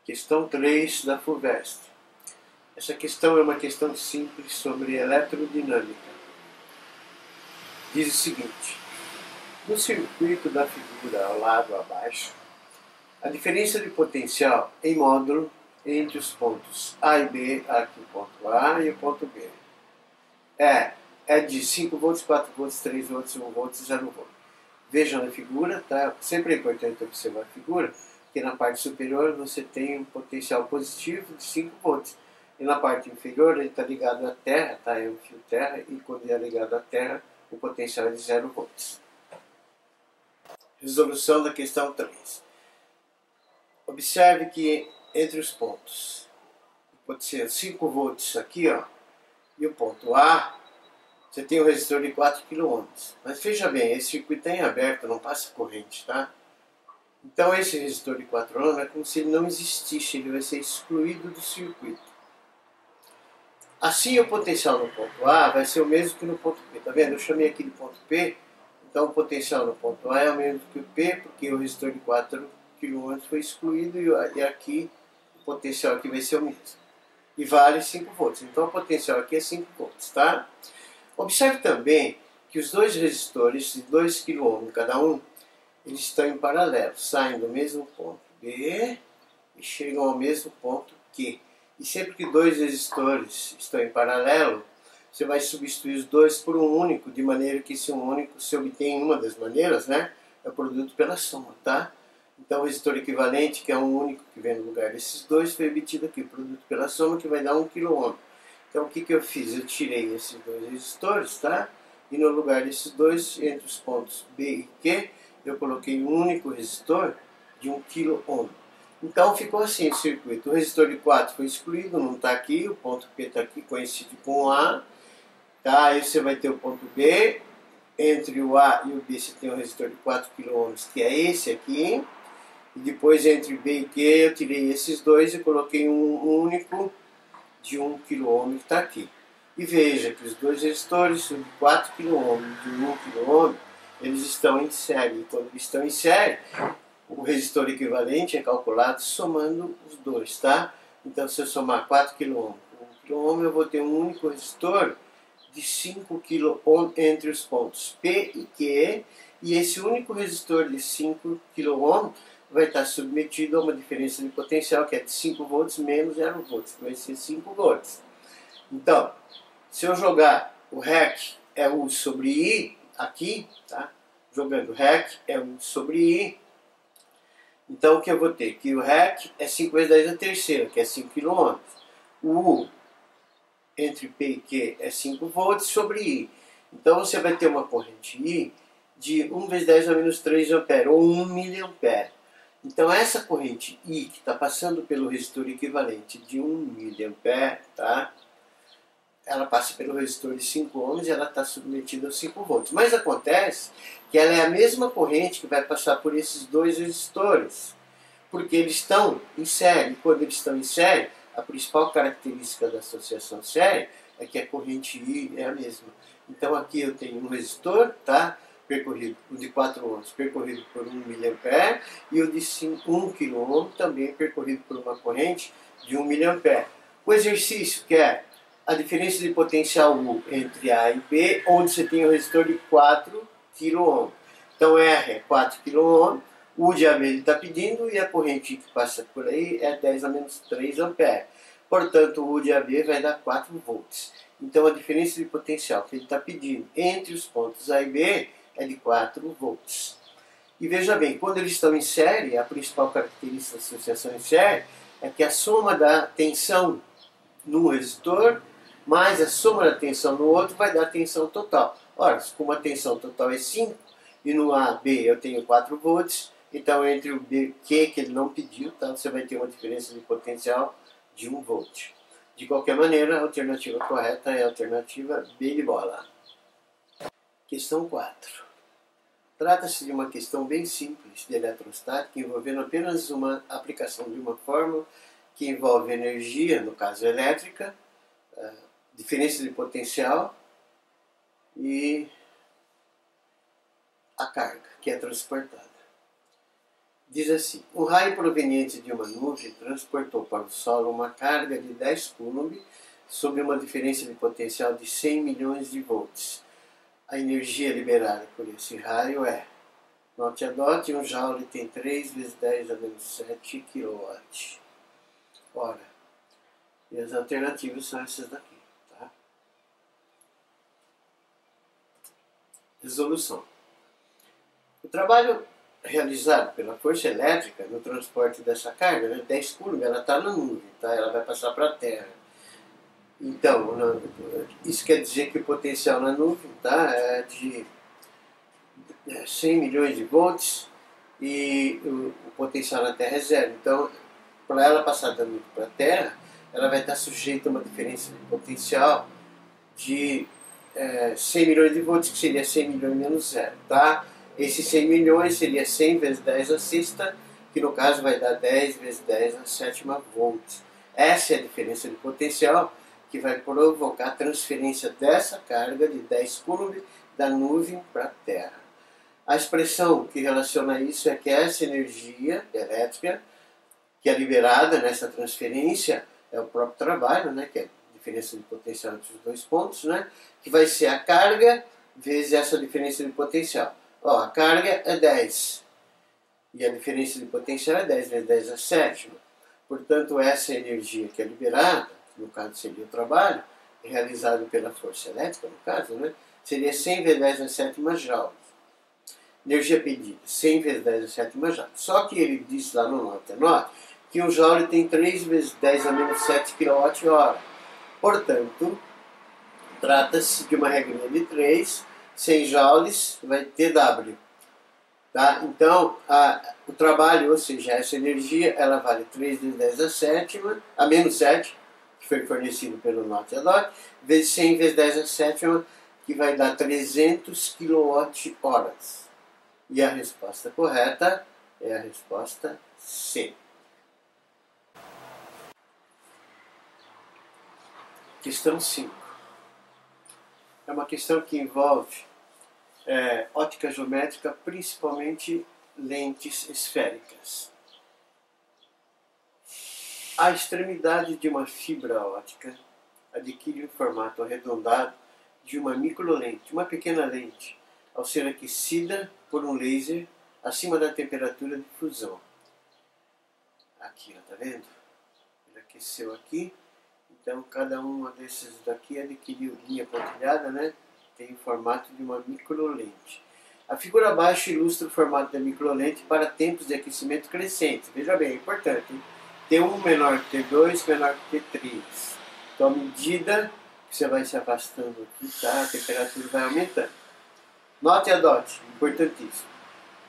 Questão 3 da FUVEST. Essa questão é uma questão simples sobre eletrodinâmica. Diz o seguinte: no circuito da figura ao lado abaixo, a diferença de potencial em módulo entre os pontos A e B, aqui o ponto A e o ponto B, é de 5 volts, 4 volts, 3 volts, 1 volts, 0 volts. Vejam na figura, tá? Sempre é importante observar a figura, que na parte superior você tem um potencial positivo de 5 volts. E na parte inferior ele está ligado à terra, tá? É um fio terra, e quando ele é ligado à terra, o potencial é de 0 volts. Resolução da questão 3. Observe que entre os pontos, pode ser 5 volts aqui, ó, e o ponto A, você tem um resistor de 4 kΩ. Mas veja bem, esse circuito está em aberto, não passa corrente, tá? Então esse resistor de 4 ohms é como se ele não existisse, ele vai ser excluído do circuito. Assim o potencial no ponto A vai ser o mesmo que no ponto P, tá vendo? Eu chamei aqui de ponto P, então o potencial no ponto A é o mesmo que o P, porque o resistor de 4 kΩ foi excluído e aqui o potencial aqui vai ser o mesmo. E vale 5 volts, então o potencial aqui é 5 volts, tá? Observe também que os dois resistores de 2 kΩ cada um, eles estão em paralelo, saem do mesmo ponto B e chegam ao mesmo ponto Q. E sempre que dois resistores estão em paralelo, você vai substituir os dois por um único, de maneira que esse um único se obtém uma das maneiras, né? É o produto pela soma, tá? Então o resistor equivalente, que é um único que vem no lugar desses dois, foi obtido aqui, produto pela soma, que vai dar 1 kΩ. Então o que eu fiz? Eu tirei esses dois resistores, tá? E no lugar desses dois, entre os pontos B e Q, eu coloquei um único resistor de 1 kΩ. Então ficou assim o circuito. O resistor de 4 foi excluído, não está aqui, o ponto P está aqui, coincide com o A. Tá? Aí você vai ter o ponto B, entre o A e o B você tem um resistor de 4 kΩ, que é esse aqui. E depois entre B e Q eu tirei esses dois e coloquei um único de 1 kΩ que está aqui. E veja que os dois resistores de 4 kΩ e de 1 kΩ, eles estão em série. E quando eles estão em série, o resistor equivalente é calculado somando os dois, tá? Então se eu somar 4 kΩ com 1 kΩ, eu vou ter um único resistor de 5 kΩ entre os pontos P e Q, e esse único resistor de 5 kΩ vai estar submetido a uma diferença de potencial que é de 5 volts menos 0 volts, que vai ser 5 volts. Então, se eu jogar o REC é U sobre I aqui, tá? Jogando REC é U sobre I, então o que eu vou ter? Que o REC é 5 vezes 10 a terceira, que é 5 kΩ. O U entre P e Q é 5 volts sobre I. Então você vai ter uma corrente I de 1 vezes 10 a menos 3 ampere, ou 1 miliampere. Então essa corrente I, que está passando pelo resistor equivalente de 1 miliampere, tá? Ela passa pelo resistor de 5 ohms e ela está submetida aos 5 volts. Mas acontece que ela é a mesma corrente que vai passar por esses dois resistores, porque eles estão em série. E quando eles estão em série, a principal característica da associação série é que a corrente I é a mesma. Então aqui eu tenho um resistor, tá? Percorrido, o de 4 ohms percorrido por 1 miliampere, e o de 1 kΩ também percorrido por uma corrente de 1 miliampere. O exercício que é a diferença de potencial U entre A e B, onde você tem um resistor de 4 kΩ. Então R é 4 kΩ, o de AB ele está pedindo, e a corrente que passa por aí é 10 a menos 3 ampere. Portanto, o U de AB vai dar 4 volts. Então a diferença de potencial que ele está pedindo entre os pontos A e B é de 4 volts. E veja bem, quando eles estão em série, a principal característica da associação em série é que a soma da tensão num resistor mais a soma da tensão no outro vai dar a tensão total. Ora, como a tensão total é 5, e no AB eu tenho 4 volts, então entre o B, Q, que ele não pediu, tá, você vai ter uma diferença de potencial de 1 volt. De qualquer maneira, a alternativa correta é a alternativa B de bola. Questão 4. Trata-se de uma questão bem simples de eletrostática, envolvendo apenas uma aplicação de uma fórmula que envolve energia, no caso elétrica, diferença de potencial e a carga que é transportada. Diz assim: um raio proveniente de uma nuvem transportou para o solo uma carga de 10 coulomb sob uma diferença de potencial de 100 milhões de volts. A energia liberada por esse raio é, note a dot, um joule tem 3 vezes 10 a menos 7 kW. Ora, e as alternativas são essas daqui. Tá? Resolução. O trabalho realizado pela força elétrica no transporte dessa carga, né, 10 coulomb, ela está na nuvem, tá? Ela vai passar para a Terra. Então, isso quer dizer que o potencial na nuvem, tá, é de 100 milhões de volts e o potencial na Terra é zero. Então, para ela passar da nuvem para a Terra, ela vai estar sujeita a uma diferença de potencial de 100 milhões de volts, que seria 100 milhões menos zero. Tá? Esses 100 milhões seria 100 vezes 10 a sexta, que no caso vai dar 10 vezes 10 a sétima volts. Essa é a diferença de potencial que vai provocar a transferência dessa carga de 10 coulomb da nuvem para a Terra. A expressão que relaciona isso é que essa energia elétrica que é liberada nessa transferência é o próprio trabalho, né, que é a diferença de potencial entre os dois pontos, né, que vai ser a carga vezes essa diferença de potencial. Ó, a carga é 10 e a diferença de potencial é 10 vezes 10 a sétima. Portanto, essa energia que é liberada, no caso seria o trabalho, realizado pela força elétrica, no caso, né, seria 100 vezes 10 a sétima joules. Energia pedida, 100 vezes 10 a sétima joule. Só que ele diz lá no note que um joule tem 3 vezes 10 a menos 7 kWh. Portanto, trata-se de uma regrinha de 3, 100 joules vai ter W. Tá? Então, o trabalho, ou seja, essa energia, ela vale 3 vezes 10 a sétima, a menos 7, que foi fornecido pelo note vezes 100 vezes 10 a sétima, que vai dar 300 kWh. E a resposta correta é a resposta C. Questão 5. É uma questão que envolve ótica geométrica, principalmente lentes esféricas. A extremidade de uma fibra óptica adquire um formato arredondado de uma microlente, uma pequena lente, ao ser aquecida por um laser acima da temperatura de fusão. Aqui, ó, tá vendo? Ele aqueceu aqui, então cada uma desses daqui adquiriu linha pontilhada, né? Tem o formato de uma microlente. A figura abaixo ilustra o formato da microlente para tempos de aquecimento crescentes. Veja bem, é importante, hein? T1 menor que T2, menor que T3. Então, à medida que você vai se afastando aqui, tá? A temperatura vai aumentando. Note a dot, importantíssimo.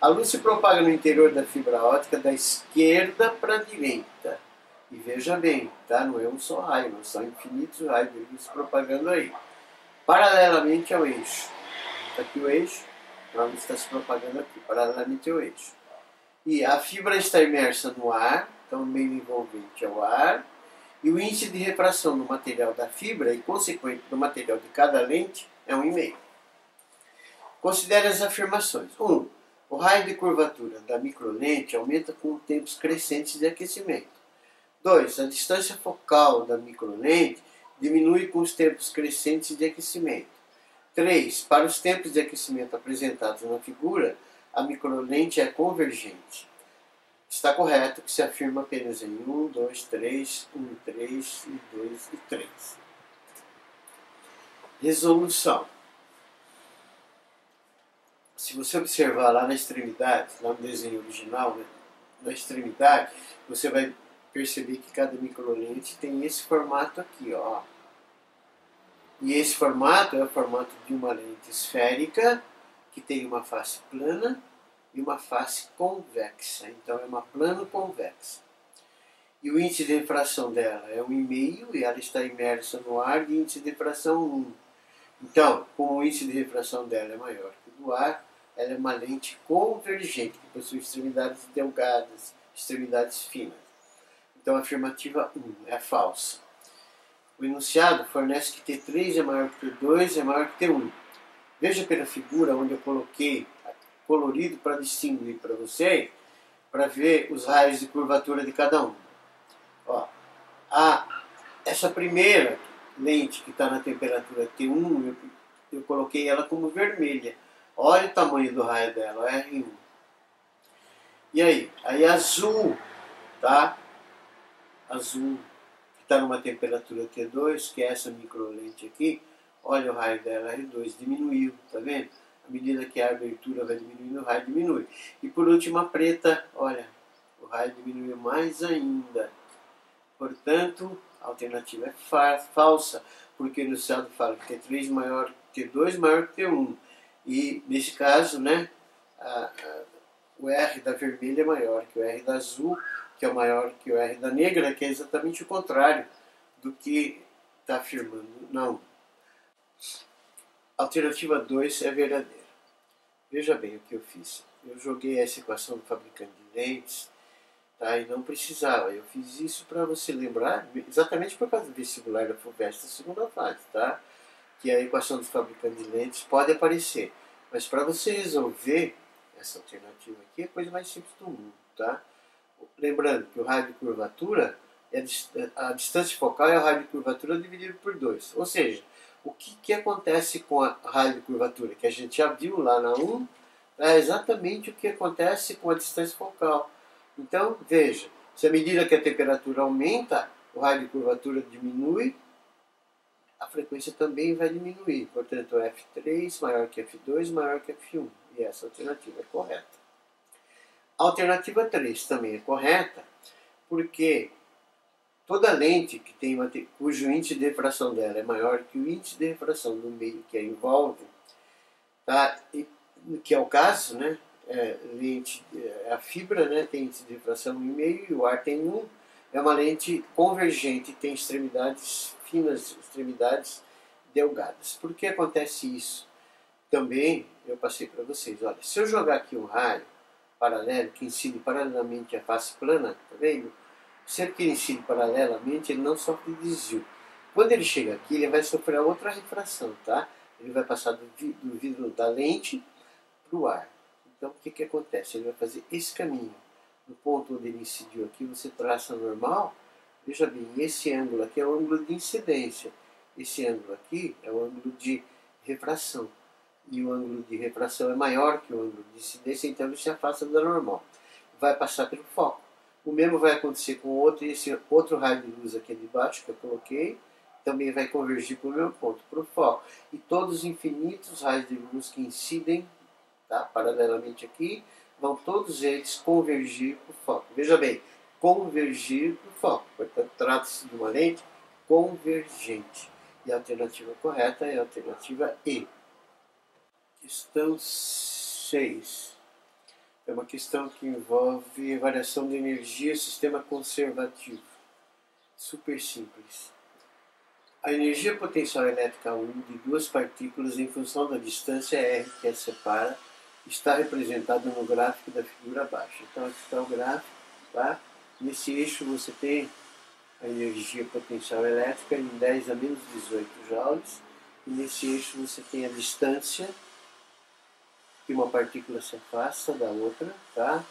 A luz se propaga no interior da fibra óptica da esquerda para a direita. E veja bem, tá? Não é um só raio, não são infinitos raios de luz se propagando aí. Paralelamente ao eixo. Está aqui o eixo, a luz está se propagando aqui, paralelamente ao eixo. E a fibra está imersa no ar, então o meio envolvente é o ar. E o índice de refração do material da fibra e consequente do material de cada lente é 1,5. Considere as afirmações. 1. O raio de curvatura da microlente aumenta com tempos crescentes de aquecimento. 2. A distância focal da microlente diminui com os tempos crescentes de aquecimento. 3. Para os tempos de aquecimento apresentados na figura, a microlente é convergente. Está correto que se afirma apenas em 1, 2, 3, 1, 3 e 2 e 3. Resolução. Se você observar lá na extremidade, lá no desenho original, né, na extremidade, você vai perceber que cada microlente tem esse formato aqui, ó. E esse formato é o formato de uma lente esférica que tem uma face plana e uma face convexa. Então é uma plano-convexa. E o índice de refração dela é 1,5 e ela está imersa no ar de índice de refração 1. Então, como o índice de refração dela é maior que o do ar, ela é uma lente convergente, que possui extremidades delgadas, extremidades finas. Então a afirmativa 1 é falsa. O enunciado fornece que T3 é maior que T2 é maior que T1. Veja pela figura onde eu coloquei colorido para distinguir para você, para ver os raios de curvatura de cada um. Ó, essa primeira lente que está na temperatura T1, eu coloquei ela como vermelha. Olha o tamanho do raio dela, R1. E aí? Aí azul, tá? Azul, que está numa temperatura T2, que é essa microlente aqui. Olha o raio dela, R2, diminuiu, tá vendo? À medida que a abertura vai diminuindo, o raio diminui. E por último a preta, olha, o raio diminuiu mais ainda. Portanto, a alternativa é falsa, porque no enunciado fala que T3 maior que T2 maior que T1. E nesse caso, né, o R da vermelha é maior que o R da azul, que é maior que o R da negra, que é exatamente o contrário do que está afirmando. Não. Alternativa 2 é verdadeira. Veja bem o que eu fiz. Eu joguei essa equação do fabricante de lentes, tá? E não precisava. Eu fiz isso para você lembrar, exatamente por causa do vestibular da FUVEST da segunda fase, tá? Que a equação do fabricante de lentes pode aparecer. Mas para você resolver essa alternativa aqui, é a coisa mais simples do mundo, tá? Lembrando que o raio de curvatura, a distância focal é o raio de curvatura dividido por 2. Ou seja, o que acontece com a raio de curvatura? Que a gente já viu lá na 1, é exatamente o que acontece com a distância focal. Então, veja, se à medida que a temperatura aumenta, o raio de curvatura diminui, a frequência também vai diminuir. Portanto, F3 maior que F2 maior que F1. E essa alternativa é correta. A alternativa 3 também é correta, porque toda lente que tem cujo índice de refração dela é maior que o índice de refração do meio que a envolve, tá? Que é o caso, né? Lente, a fibra, né, tem índice de refração 1,5 e o ar tem 1. É uma lente convergente, tem extremidades finas, extremidades delgadas. Por que acontece isso? Também eu passei para vocês. Olha, se eu jogar aqui um raio paralelo que incide paralelamente à face plana, tá vendo? Sempre que ele incide paralelamente, ele não sofre desvio. Quando ele chega aqui, ele vai sofrer outra refração, tá? Ele vai passar do vidro da lente para o ar. Então, o que acontece? Ele vai fazer esse caminho. No ponto onde ele incidiu aqui, você traça normal. Veja bem, esse ângulo aqui é o ângulo de incidência. Esse ângulo aqui é o ângulo de refração. E o ângulo de refração é maior que o ângulo de incidência, então ele se afasta da normal. Vai passar pelo foco. O mesmo vai acontecer com esse outro raio de luz aqui de baixo que eu coloquei, também vai convergir para o mesmo ponto, para o foco. E todos os infinitos raios de luz que incidem, tá, paralelamente aqui, vão todos eles convergir para o foco. Veja bem, convergir para o foco. Portanto, trata-se de uma lente convergente. E a alternativa correta é a alternativa E. Questão 6. É uma questão que envolve variação de energia, sistema conservativo. Super simples. A energia potencial elétrica 1 de duas partículas em função da distância R que as separa está representada no gráfico da figura abaixo. Então aqui está o gráfico, tá? Nesse eixo você tem a energia potencial elétrica em 10 a menos 18 joules. E nesse eixo você tem a distância que uma partícula se afasta da outra, tá?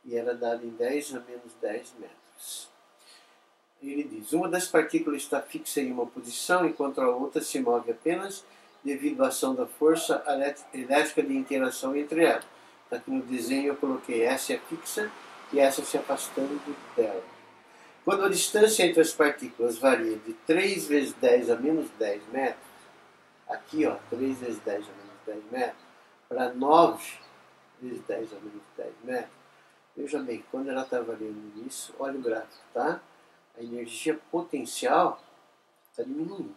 E ela é dada em 10 a menos 10 metros. Ele diz, uma das partículas está fixa em uma posição, enquanto a outra se move apenas devido à ação da força elétrica de interação entre elas. Aqui no desenho eu coloquei essa é fixa e essa se afastando dela. Quando a distância entre as partículas varia de 3 vezes 10 a menos 10 metros, aqui ó, 3 vezes 10 a menos 10 metros, para 9 vezes 10 a menos 10 metros, veja bem, quando ela está variando isso, olha o gráfico, tá? A energia potencial está diminuindo.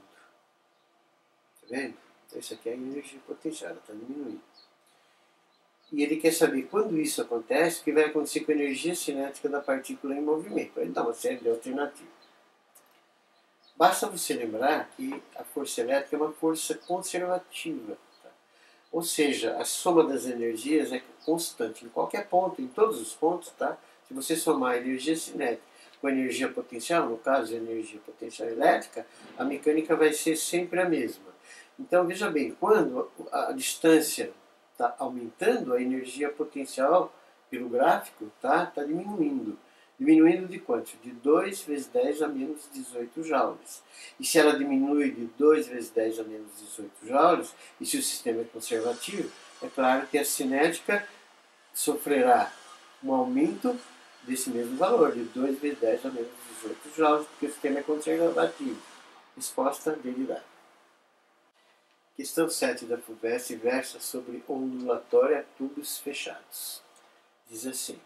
Tá vendo? Essa aqui é a energia potencial, ela está diminuindo. E ele quer saber quando isso acontece, o que vai acontecer com a energia cinética da partícula em movimento. Ele dá uma série de alternativas. Basta você lembrar que a força elétrica é uma força conservativa. Ou seja, a soma das energias é constante em qualquer ponto, em todos os pontos, tá? Se você somar a energia cinética com a energia potencial, no caso a energia potencial elétrica, a mecânica vai ser sempre a mesma. Então veja bem, quando a distância está aumentando, a energia potencial pelo gráfico, tá diminuindo. Diminuindo de quanto? De 2 vezes 10 a menos 18 joules. E se ela diminui de 2 vezes 10 a menos 18 joules, e se o sistema é conservativo, é claro que a cinética sofrerá um aumento desse mesmo valor, de 2 vezes 10 a menos 18 joules, porque o sistema é conservativo. Resposta derivada. Questão 7 da FUVEST versa sobre ondulatória a tubos fechados. Diz assim: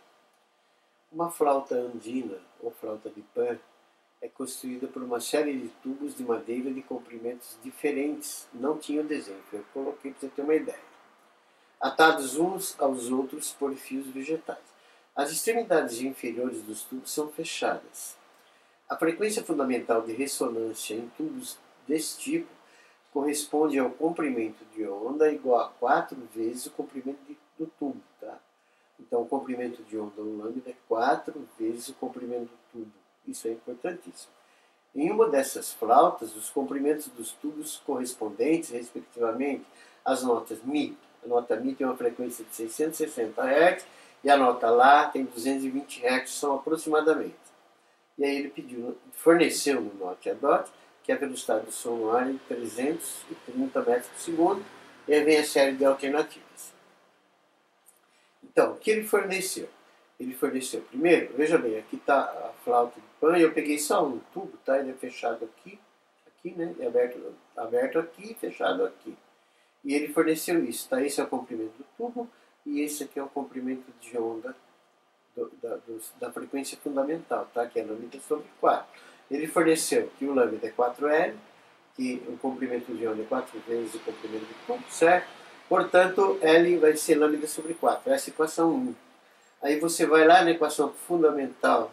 uma flauta andina, ou flauta de pan, é construída por uma série de tubos de madeira de comprimentos diferentes. Não tinha o desenho, eu coloquei para você ter uma ideia. Atados uns aos outros por fios vegetais. As extremidades inferiores dos tubos são fechadas. A frequência fundamental de ressonância em tubos desse tipo corresponde ao comprimento de onda igual a 4 vezes o comprimento do tubo. Tá? Então, o comprimento de onda, o lambda, é 4 vezes o comprimento do tubo. Isso é importantíssimo. Em uma dessas flautas, os comprimentos dos tubos correspondentes, respectivamente, às notas Mi. A nota Mi tem uma frequência de 660 Hz e a nota Lá tem 220 Hz, são aproximadamente. E aí ele forneceu no Note a Dot que a velocidade do som no ar é de 330 metros por segundo, e aí vem a série de alternativas. Então, o que ele forneceu? Ele forneceu primeiro, veja bem, aqui está a flauta de pan, eu peguei só um tubo, tá? Ele é fechado aqui, né? É aberto aqui, fechado aqui. E ele forneceu isso, tá? Esse é o comprimento do tubo e esse aqui é o comprimento de onda da frequência fundamental, tá? Que é lambda sobre 4. Ele forneceu que o lambda é 4L, que o comprimento de onda é 4 vezes o comprimento do tubo, certo? Portanto, L vai ser lambda sobre 4. Essa é a equação 1. Aí você vai lá na equação fundamental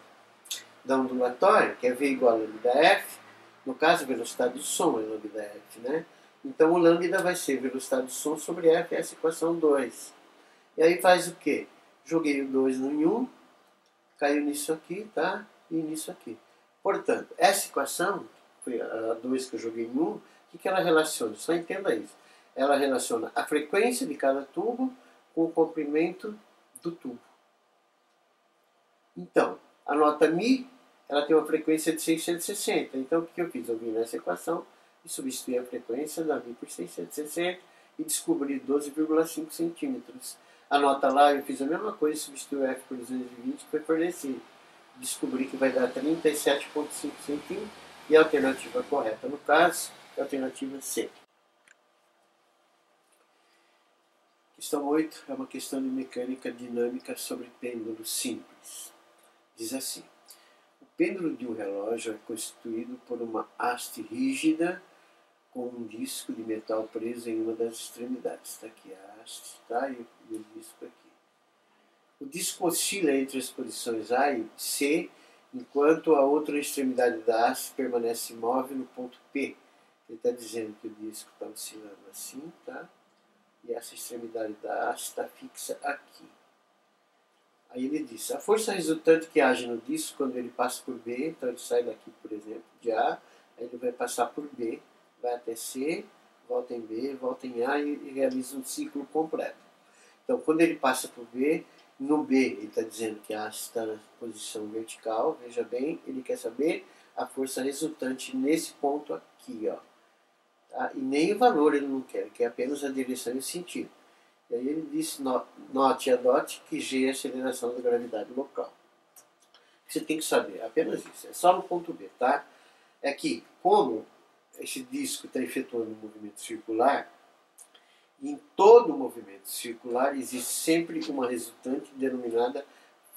da ondulatória, que é V igual a lambda F. No caso, a velocidade do som é lambda F, né? Então, o lambda vai ser velocidade do som sobre F, essa é a equação 2. E aí faz o quê? Joguei o 2 no 1, caiu nisso aqui, tá? E nisso aqui. Portanto, essa equação, foi a 2 que eu joguei em 1, o que ela relaciona? Só entenda isso. Ela relaciona a frequência de cada tubo com o comprimento do tubo. Então, a nota Mi, ela tem uma frequência de 660. Então, o que eu fiz? Eu vim nessa equação e substituí a frequência da Mi por 660 e descobri 12,5 centímetros. A nota Lá, eu fiz a mesma coisa, substituí o F por 220, que foi fornecido. Descobri que vai dar 37,5 centímetros e a alternativa correta, no caso, é a alternativa C. Questão 8 é uma questão de mecânica dinâmica sobre pêndulo simples. Diz assim: o pêndulo de um relógio é constituído por uma haste rígida com um disco de metal preso em uma das extremidades. Está aqui a haste, tá? E o disco aqui. O disco oscila entre as posições A e C, enquanto a outra extremidade da haste permanece imóvel no ponto P. Ele está dizendo que o disco está oscilando assim, tá? E essa extremidade da haste está fixa aqui. Aí ele diz: a força resultante que age no disco quando ele passa por B, então ele sai daqui, por exemplo, de A, aí ele vai passar por B, vai até C, volta em B, volta em A e realiza um ciclo completo. Então, quando ele passa por B, no B ele está dizendo que a haste está na posição vertical, veja bem, ele quer saber a força resultante nesse ponto aqui, ó. Tá? E nem o valor ele não quer, ele quer apenas a direção e o sentido. E aí ele disse, note a dot, que G é a aceleração da gravidade local. Você tem que saber, apenas isso, é só no ponto B, tá? É que, como esse disco está efetuando um movimento circular, em todo movimento circular existe sempre uma resultante denominada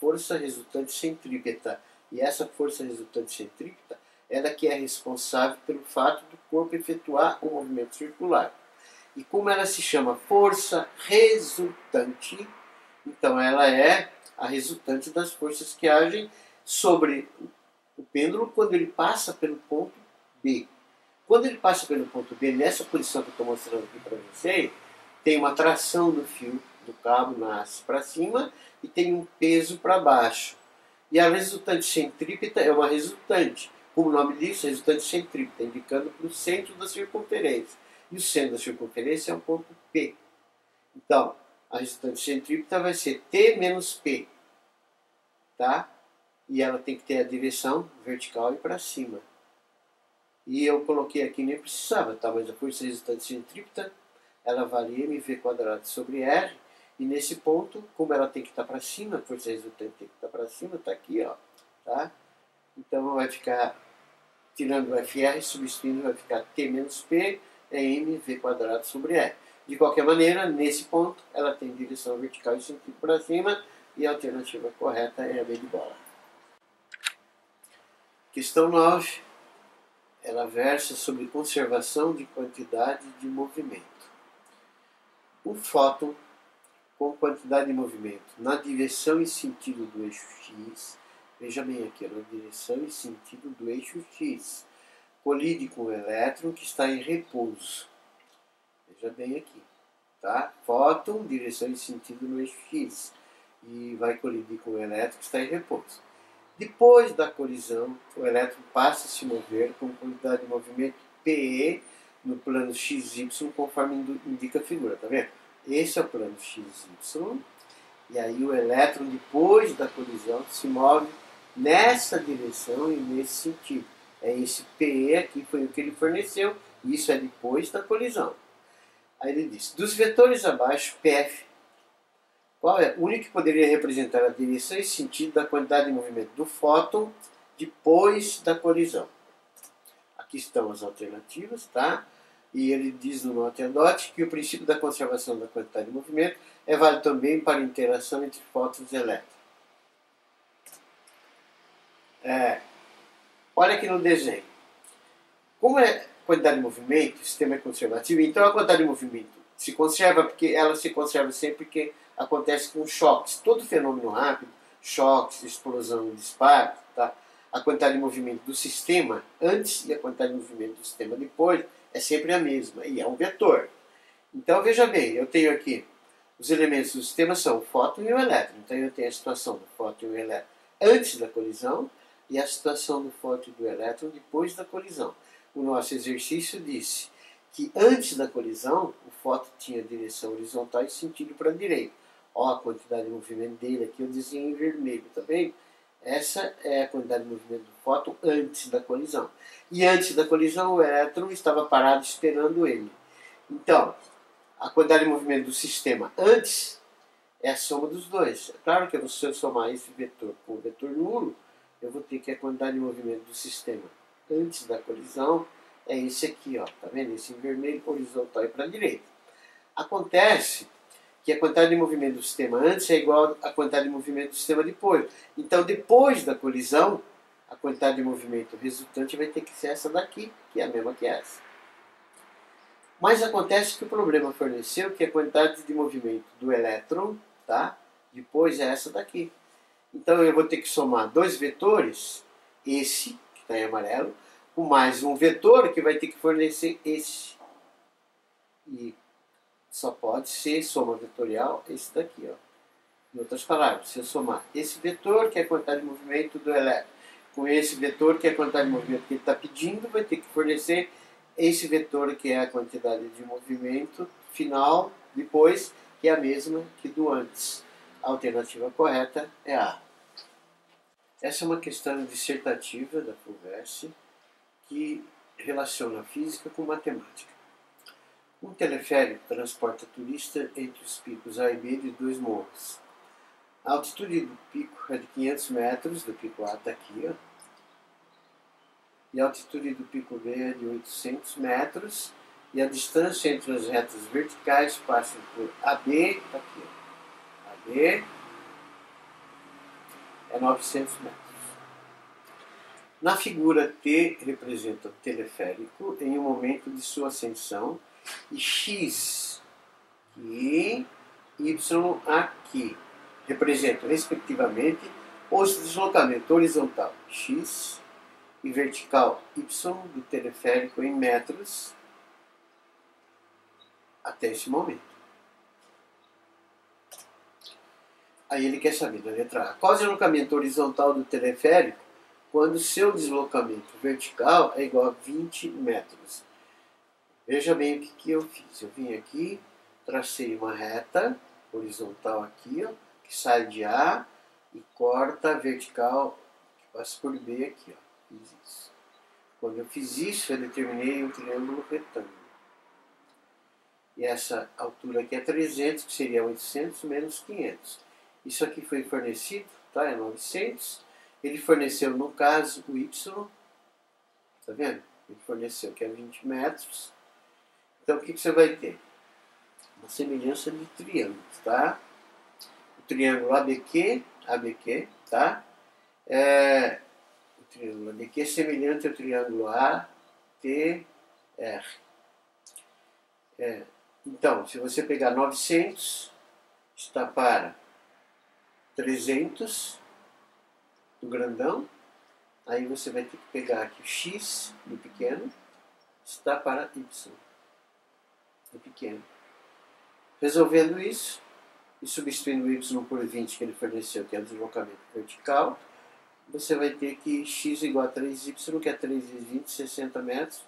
força resultante centrípeta. E essa força resultante centrípeta ela que é responsável pelo fato do corpo efetuar o movimento circular. E como ela se chama força resultante, então ela é a resultante das forças que agem sobre o pêndulo quando ele passa pelo ponto B. Quando ele passa pelo ponto B, nessa posição que eu estou mostrando aqui para vocês, tem uma tração do fio, do cabo na haste para cima e tem um peso para baixo. E a resultante centrípeta é uma resultante. Como o nome diz, resultante centrípeta, indicando para o centro da circunferência. E o centro da circunferência é um ponto P. Então, a resultante centrípeta vai ser T menos P. tá? E ela tem que ter a direção vertical e para cima. E eu coloquei aqui, nem precisava, tá? Mas a força resultante centrípeta, ela varia mv² sobre R. E nesse ponto, como ela tem que estar para cima, a força resultante tem que estar para cima, tá aqui, ó, tá? Então vai ficar, tirando o FR, substituindo, vai ficar T menos P é mv² sobre R. De qualquer maneira, nesse ponto, ela tem direção vertical e centrípeta para cima, e a alternativa correta é a B de bola. Questão 9. Ela versa sobre conservação de quantidade de movimento. Um fóton com quantidade de movimento na direção e sentido do eixo X, veja bem aqui, na direção e sentido do eixo X, colide com o elétron que está em repouso. Veja bem aqui, tá? Fóton, direção e sentido no eixo X, e vai colidir com o elétron que está em repouso. Depois da colisão, o elétron passa a se mover com quantidade de movimento PE no plano XY, conforme indica a figura, tá vendo? Esse é o plano XY, e aí o elétron, depois da colisão, se move nessa direção e nesse sentido. É esse PE aqui, foi o que ele forneceu, e isso é depois da colisão. Aí ele diz, dos vetores abaixo, PF, qual é? O único que poderia representar a direção e sentido da quantidade de movimento do fóton depois da colisão. Aqui estão as alternativas, tá? E ele diz no Note and Dot que o princípio da conservação da quantidade de movimento é válido também para a interação entre fótons e elétrons. Olha aqui no desenho. Como é quantidade de movimento, o sistema é conservativo, então a quantidade de movimento se conserva porque ela se conserva sempre que acontece com choques. Todo fenômeno rápido, choques, explosão, disparo, tá? A quantidade de movimento do sistema antes e a quantidade de movimento do sistema depois é sempre a mesma, e é um vetor. Então veja bem, eu tenho aqui os elementos do sistema são o fóton e o elétron. Então eu tenho a situação do fóton e o elétron antes da colisão e a situação do fóton e do elétron depois da colisão. O nosso exercício disse que antes da colisão o fóton tinha direção horizontal e sentido para a direita. Ó, a quantidade de movimento dele aqui eu desenhei em vermelho, tá vendo? Essa é a quantidade de movimento do fóton antes da colisão. E antes da colisão o elétron estava parado esperando ele. Então, a quantidade de movimento do sistema antes é a soma dos dois. É claro que se eu somar esse vetor com o vetor nulo, eu vou ter que a quantidade de movimento do sistema antes da colisão é esse aqui, ó, tá vendo? Esse em vermelho, horizontal e para a direita. Acontece que a quantidade de movimento do sistema antes é igual à quantidade de movimento do sistema depois. Então, depois da colisão, a quantidade de movimento resultante vai ter que ser essa daqui, que é a mesma que essa. Mas acontece que o problema forneceu que a quantidade de movimento do elétron, tá? Depois é essa daqui. Então, eu vou ter que somar dois vetores, esse, que está em amarelo, com mais um vetor que vai ter que fornecer esse. E só pode ser soma vetorial esse daqui, ó. Em outras palavras, se eu somar esse vetor, que é a quantidade de movimento do elétron, com esse vetor, que é a quantidade de movimento que ele está pedindo, vai ter que fornecer esse vetor, que é a quantidade de movimento final, depois, que é a mesma que do antes. A alternativa correta é A. Essa é uma questão dissertativa da FUVEST que relaciona a física com matemática. Um teleférico transporta turista entre os picos A e B de dois morros. A altitude do pico é de 500 metros, do pico A está aqui, ó. E a altitude do pico B é de 800 metros. E a distância entre as retas verticais passa por AB, está aqui, ó. AB é 900 metros. Na figura T representa o teleférico em um momento de sua ascensão e X e Y aqui representam, respectivamente, os deslocamentos horizontal X e vertical Y do teleférico em metros até esse momento. Aí ele quer saber, da letra A, qual é o deslocamento horizontal do teleférico quando seu deslocamento vertical é igual a 20 metros. Veja bem o que eu fiz. Eu vim aqui, tracei uma reta horizontal aqui, ó, que sai de A e corta a vertical que passa por B aqui, ó. Fiz isso. Quando eu fiz isso, eu determinei um triângulo retângulo. E essa altura aqui é 300, que seria 800 menos 500. Isso aqui foi fornecido, tá? É 900. Ele forneceu, no caso, o Y. Tá vendo? Ele forneceu que é 20 metros. Então, o que você vai ter? Uma semelhança de triângulos, tá? O triângulo ABQ, tá? O triângulo ABQ é semelhante ao triângulo ATR. Então, se você pegar 900, está para 300 do grandão, aí você vai ter que pegar aqui o X do pequeno, está para Y do pequeno. Resolvendo isso, e substituindo o Y por 20 que ele forneceu, que é o deslocamento vertical, você vai ter que X igual a 3Y, que é 3 vezes 20, 60 metros,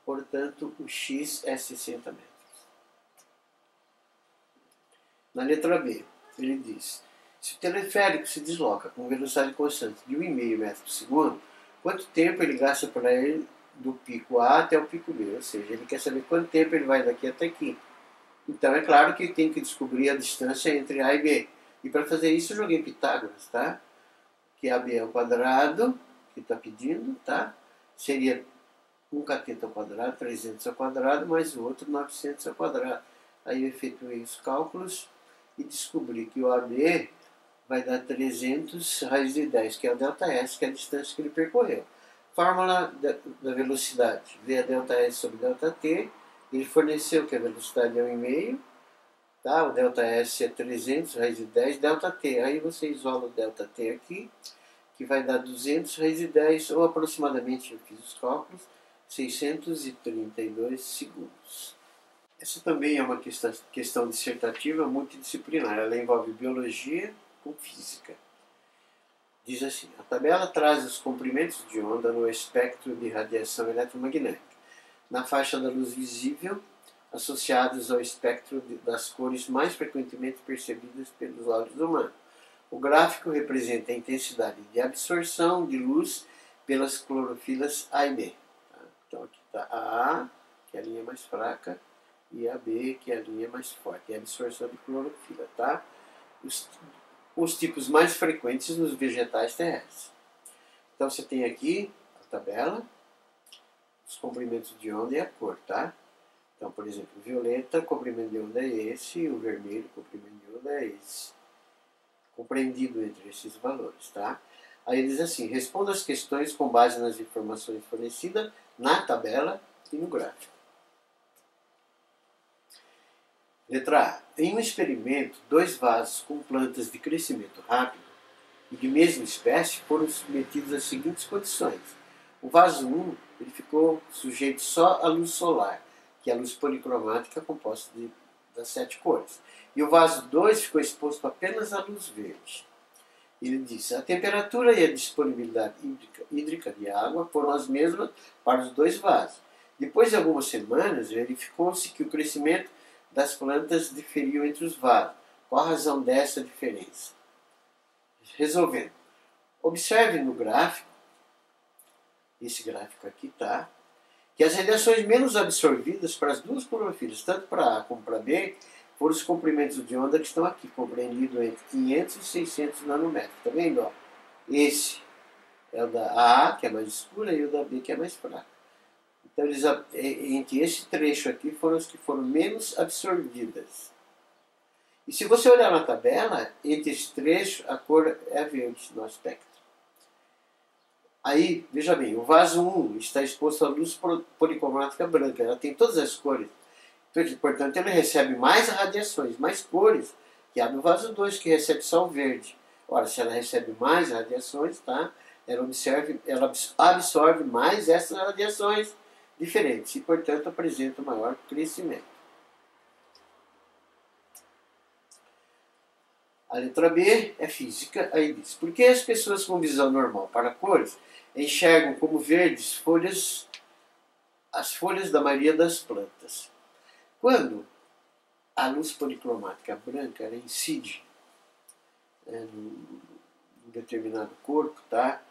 portanto o X é 60 metros. Na letra B, ele diz: se o teleférico se desloca com velocidade constante de 1,5 metro por segundo, quanto tempo ele gasta para ir do pico A até o pico B? Ou seja, ele quer saber quanto tempo ele vai daqui até aqui. Então é claro que ele tem que descobrir a distância entre A e B. E para fazer isso eu joguei Pitágoras, tá? Que AB é o quadrado, que está pedindo, tá? Seria 1 cateto ao quadrado, 300 ao quadrado, mais o outro 900 ao quadrado. Aí eu efetuei os cálculos e descobri que o AB vai dar 300 raiz de 10, que é o ΔS, que é a distância que ele percorreu. Fórmula da velocidade, V é ΔS sobre ΔT. Ele forneceu que a velocidade é 1,5, tá? O ΔS é 300 raiz de 10, ΔT. Aí você isola o ΔT aqui, que vai dar 200 raiz de 10, ou aproximadamente, eu fiz os cálculos, 632 segundos. Essa também é uma questão dissertativa multidisciplinar. Ela envolve biologia com física. Diz assim: a tabela traz os comprimentos de onda no espectro de radiação eletromagnética, na faixa da luz visível, associados ao espectro das cores mais frequentemente percebidas pelos olhos humanos. O gráfico representa a intensidade de absorção de luz pelas clorofilas A e B. Então aqui está a A, que é a linha mais fraca, e a B, que é a linha mais forte, é a absorção de clorofila, tá? Os tipos mais frequentes nos vegetais terrestres. Então você tem aqui a tabela, os comprimentos de onda e a cor, tá? Então, por exemplo, o violeta, o comprimento de onda é esse, o vermelho, o comprimento de onda é esse. Compreendido entre esses valores, tá? Aí ele diz assim: responda as questões com base nas informações fornecidas na tabela e no gráfico. Letra A. Em um experimento, 2 vasos com plantas de crescimento rápido e de mesma espécie foram submetidos às seguintes condições. O vaso 1 ele ficou sujeito só à luz solar, que é a luz policromática composta das 7 cores. E o vaso 2 ficou exposto apenas à luz verde. Ele disse: a temperatura e a disponibilidade hídrica de água foram as mesmas para os 2 vasos. Depois de algumas semanas, verificou-se que o crescimento das plantas diferiam entre os vasos. Qual a razão dessa diferença? Resolvendo. Observe no gráfico, esse gráfico aqui tá, que as radiações menos absorvidas para as duas clorofilas, tanto para A como para B, foram os comprimentos de onda que estão aqui, compreendidos entre 500 e 600 nanômetros. Tá vendo? Ó? Esse é o da A, que é mais escura, e o da B, que é mais fraca. Então, entre esse trecho aqui foram os que foram menos absorvidas. E se você olhar na tabela, entre esse trecho, a cor é verde no aspecto. Aí, veja bem, o vaso 1 está exposto à luz policromática branca. Ela tem todas as cores. Portanto, ele recebe mais radiações, mais cores, que a do vaso 2, que recebe só o verde. Ora, se ela recebe mais radiações, tá? Ela absorve mais essas radiações diferentes e, portanto, apresenta maior crescimento. A letra B é física, aí diz: por que as pessoas com visão normal para cores enxergam como verdes as folhas da maioria das plantas? Quando a luz policromática branca ela incide determinado corpo, tá?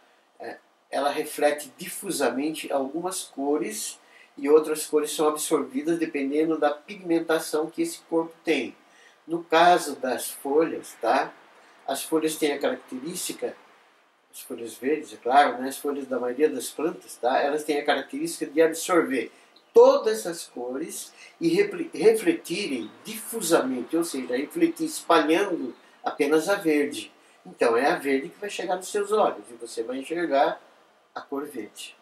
Ela reflete difusamente algumas cores e outras cores são absorvidas dependendo da pigmentação que esse corpo tem. No caso das folhas, tá? As folhas têm a característica, as folhas verdes, é claro, né? As folhas da maioria das plantas, tá? Elas têm a característica de absorver todas as cores e refletirem difusamente, ou seja, refletir espalhando apenas a verde. Então é a verde que vai chegar nos seus olhos e você vai enxergar a cor verde.